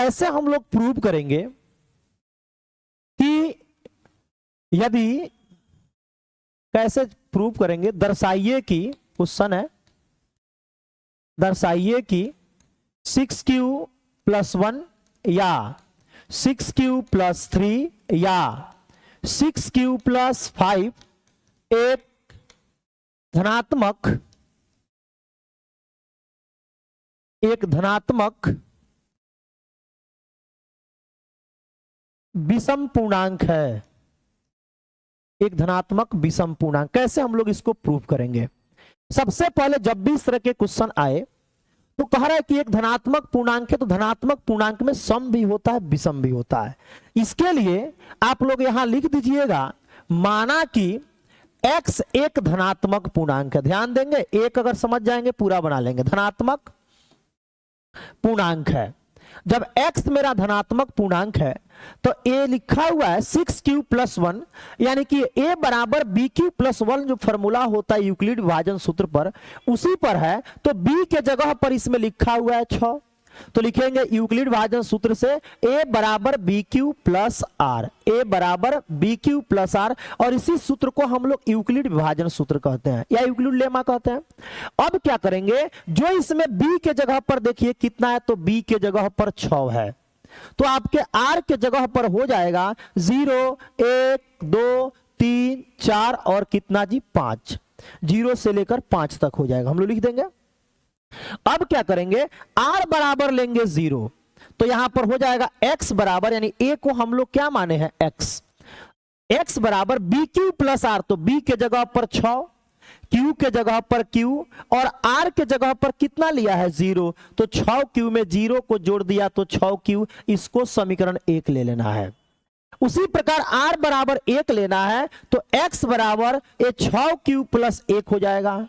कैसे हम लोग प्रूव करेंगे कि यदि, कैसे प्रूव करेंगे, दर्शाइए कि, क्वेश्चन है, दर्शाइए कि 6q+1 या 6q+3 या 6q+5 एक धनात्मक विषम पूर्णांक है। एक धनात्मक विषम पूर्णांक, कैसे हम लोग इसको प्रूव करेंगे? सबसे पहले जब भी इस तरह के क्वेश्चन आए तो कह रहा है कि एक धनात्मक पूर्णांक है, तो धनात्मक पूर्णांक में सम भी होता है, विषम भी होता है। इसके लिए आप लोग यहां लिख दीजिएगा, माना कि x एक धनात्मक पूर्णांक है। ध्यान देंगे, एक अगर समझ जाएंगे पूरा बना लेंगे। धनात्मक पूर्णांक है, जब x मेरा धनात्मक पूर्णांक है तो a लिखा हुआ है 6q+1, यानी कि a बराबर bq+1 जो फॉर्मूला होता है यूक्लिड विभाजन सूत्र पर, उसी पर है। तो b के जगह पर इसमें लिखा हुआ है 6, तो लिखेंगे यूक्लिड विभाजन सूत्र से a बराबर bq+r, a बराबर bq+r, और इसी सूत्र को हम लोग यूक्लिड विभाजन सूत्र कहते हैं या यूक्लिड लेमा कहते हैं। अब क्या करेंगे, जो इसमें b के जगह पर देखिए कितना है, तो b के जगह पर 6 है, तो आपके r के जगह पर हो जाएगा 0 1 2 3 4 और कितना जी 5, 0 से लेकर 5 तक हो जाएगा, हम लोग लिख देंगे। अब क्या करेंगे, r बराबर लेंगे 0, तो यहां पर हो जाएगा x बराबर, यानी a को हम लोग क्या माने हैं x बराबर bq+r, तो b के जगह पर 6, q के जगह पर q और r के जगह पर कितना लिया है 0, तो 6q में 0 को जोड़ दिया तो 6q, इसको समीकरण 1 ले लेना है। उसी प्रकार r बराबर 1 लेना है, तो x बराबर 6q+1 हो जाएगा।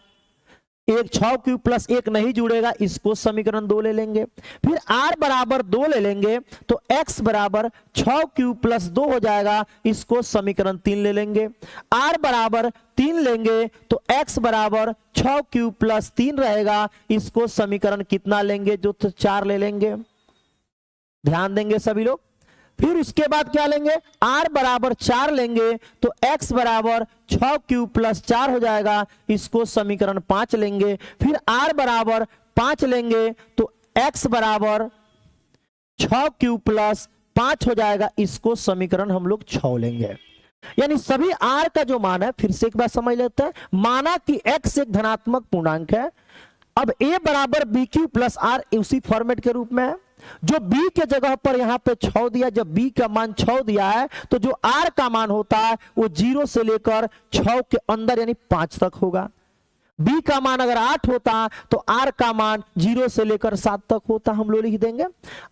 एक 6q+1 नहीं जुड़ेगा, इसको समीकरण 2 ले लेंगे। फिर r बराबर 2 ले लेंगे तो x बराबर 6q+2 हो जाएगा, इसको समीकरण 3 ले लेंगे। r बराबर 3 लेंगे तो x बराबर 6q+3 रहेगा, इसको समीकरण कितना लेंगे, जो तो 4 ले लेंगे। ध्यान देंगे सभी लोग। फिर उसके बाद क्या लेंगे, r बराबर 4 लेंगे तो x बराबर 6q+4 हो जाएगा, इसको समीकरण 5 लेंगे। फिर r बराबर 5 लेंगे तो x बराबर 6q+5 हो जाएगा, इसको समीकरण हम लोग 6 लेंगे। यानी सभी r का जो मान है, फिर से एक बार समझ लेते हैं, माना कि x एक धनात्मक पूर्णांक है। अब a बराबर bq+r उसी फॉर्मेट के रूप में है, जो b के जगह पर यहां पे 6 दिया, जब b का मान 6 दिया है तो जो r का मान होता है वो 0 से लेकर 6 के अंदर यानी 5 तक होगा। b का मान अगर 8 होता तो r का मान 0 से लेकर 7 तक होता, हम लोग लिख देंगे।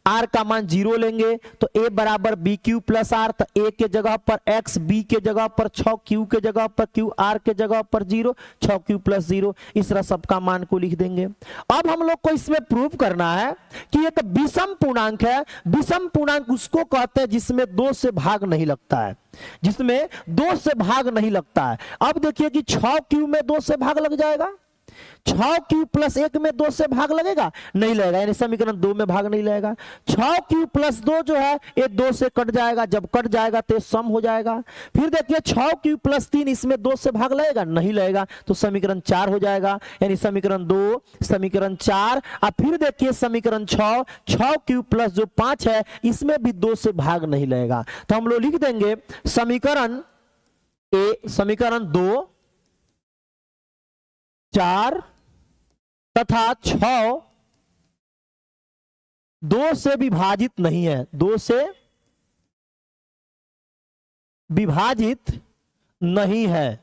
r का मान 0 लेंगे तो a बराबर bq+r, तो a के जगह पर x, b के जगह पर 6, q के जगह पर q, r के जगह पर 0, 6q+0, इस तरह सबका मान को लिख देंगे। अब हम लोग को इसमें प्रूव करना है कि एक विषम पूर्णांक है। विषम पूर्णांक उसको कहते हैं जिसमें 2 से भाग नहीं लगता है, जिसमें 2 से भाग नहीं लगता है। अब देखिए कि 6q में 2 से भाग लग जाएगा, 6q+1 में 2 से भाग लगेगा, नहीं लगेगा, यानी समीकरण 2 में भाग नहीं लगेगा। 6q+2 जो है ये 2 से कट जाएगा, जब कट जाएगा तो सम हो जाएगा। फिर देखिए 6q+3 इसमें 2 से भाग लगेगा, नहीं लगेगा, तो समीकरण 4 हो जाएगा, यानी समीकरण 2, समीकरण 4। अब फिर देखिए समीकरण 6, 6q+5 है, इसमें भी 2 से भाग नहीं लगेगा, तो हम लोग लिख देंगे समीकरण समीकरण 2, 4 तथा 6 2 से विभाजित नहीं है, 2 से विभाजित नहीं है।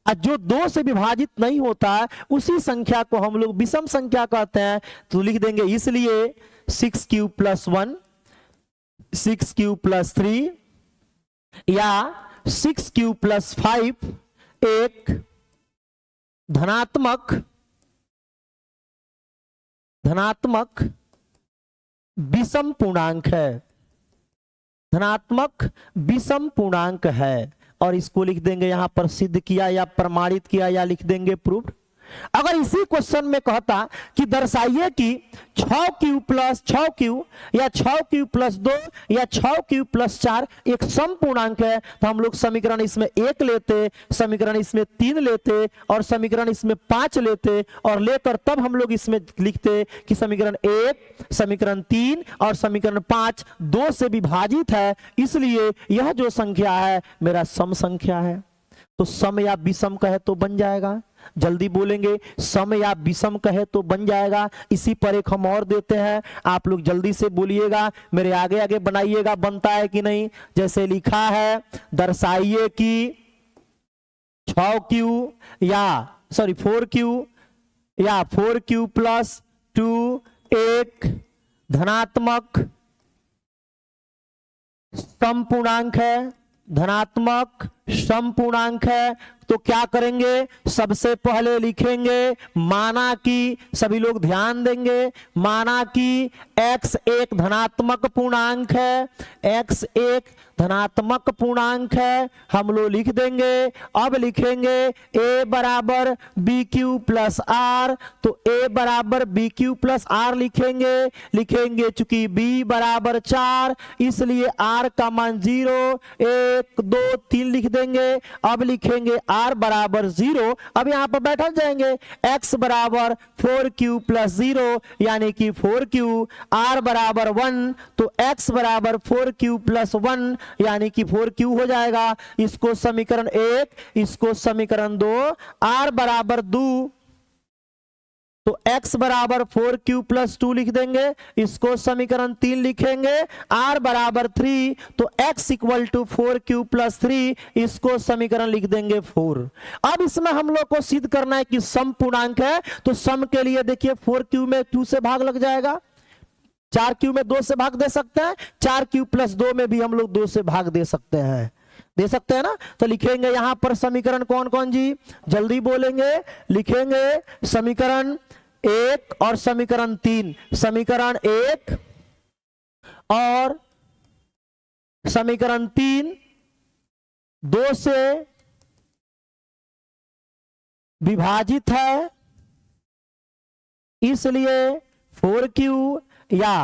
जो 2 से विभाजित नहीं होता है उसी संख्या को हम लोग विषम संख्या कहते हैं, तो लिख देंगे इसलिए 6q+1, 6q+3 या 6q+5 एक धनात्मक विषम पूर्णांक है, धनात्मक विषम पूर्णांक है। और इसको लिख देंगे यहां पर सिद्ध किया या प्रमाणित किया, या लिख देंगे प्रूव्ड। अगर इसी क्वेश्चन में कहता कि दर्शाइए कि 6q प्लस 6q या 6q प्लस 2 या 6q प्लस 4 एक सम पूर्णांक है, तो हम लोग समीकरण इसमें 1 लेते, समीकरण इसमें 3 लेते और समीकरण इसमें 5 लेते और लेकर तब हम लोग इसमें लिखते कि समीकरण 1, समीकरण 3 और समीकरण 5 2 से विभाजित है, इसलिए यह जो संख्या है मेरा सम संख्या है। तो सम या विषम कहे तो बन जाएगा, जल्दी बोलेंगे, सम या विषम कहे तो बन जाएगा। इसी पर एक हम और देते हैं, आप लोग जल्दी से बोलिएगा, मेरे आगे आगे बनाइएगा, बनता है कि नहीं। जैसे लिखा है, दर्शाइए कि 6q या 4q या 4q प्लस 2 एक धनात्मक सम पूर्णांक है, धनात्मक सम पूर्णांक है। तो क्या करेंगे, सबसे पहले लिखेंगे माना कि, सभी लोग ध्यान देंगे, माना कि x एक धनात्मक पूर्णांक है, x एक धनात्मक पूर्णांक है, हम लोग लिख देंगे। अब लिखेंगे a बराबर बी क्यू प्लस आर, तो a बराबर बी क्यू प्लस आर लिखेंगे चूंकि b बराबर 4 इसलिए r का मान 0, 1 2 3 लिख देंगे। अब लिखेंगे r बराबर 0, अब यहां पर बैठ जाएंगे, x बराबर 4q प्लस 0 यानी कि 4q, r बराबर 1 तो x बराबर 4q प्लस 1 यानी कि 4q हो जाएगा। इसको समीकरण 1, इसको समीकरण 2, r बराबर 2 तो x बराबर 4q प्लस 2 लिख देंगे, इसको समीकरण 3 लिखेंगे, r बराबर 3 तो x equal to 4q plus 3, इसको समीकरण लिख देंगे 4। अब इसमें हम लोग को सिद्ध करना है कि सम पूर्णांक है, तो सम के लिए देखिए 4q में 2 से भाग लग जाएगा, 4q में 2 से भाग दे सकते हैं, 4q प्लस 2 में भी हम लोग 2 से भाग दे सकते हैं ना। तो लिखेंगे यहां पर समीकरण कौन कौन जी, जल्दी बोलेंगे, लिखेंगे समीकरण 1 और समीकरण 3, समीकरण 1 और समीकरण 3 2 से विभाजित है, इसलिए 4q या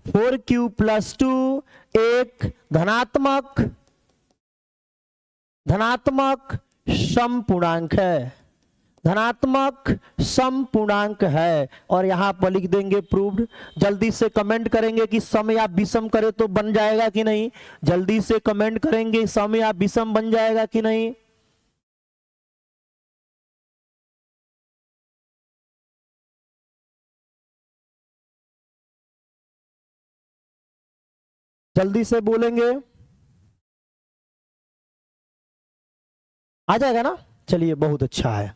4q प्लस 2 एक धनात्मक सम पूर्णांक है, धनात्मक सम पूर्णांक है। और यहां पर लिख देंगे प्रूव्ड। जल्दी से कमेंट करेंगे कि सम या विषम करे तो बन जाएगा कि नहीं, जल्दी से कमेंट करेंगे सम या विषम बन जाएगा कि नहीं। जल्दी से बोलेंगे, आ जाएगा ना, चलिए बहुत अच्छा है।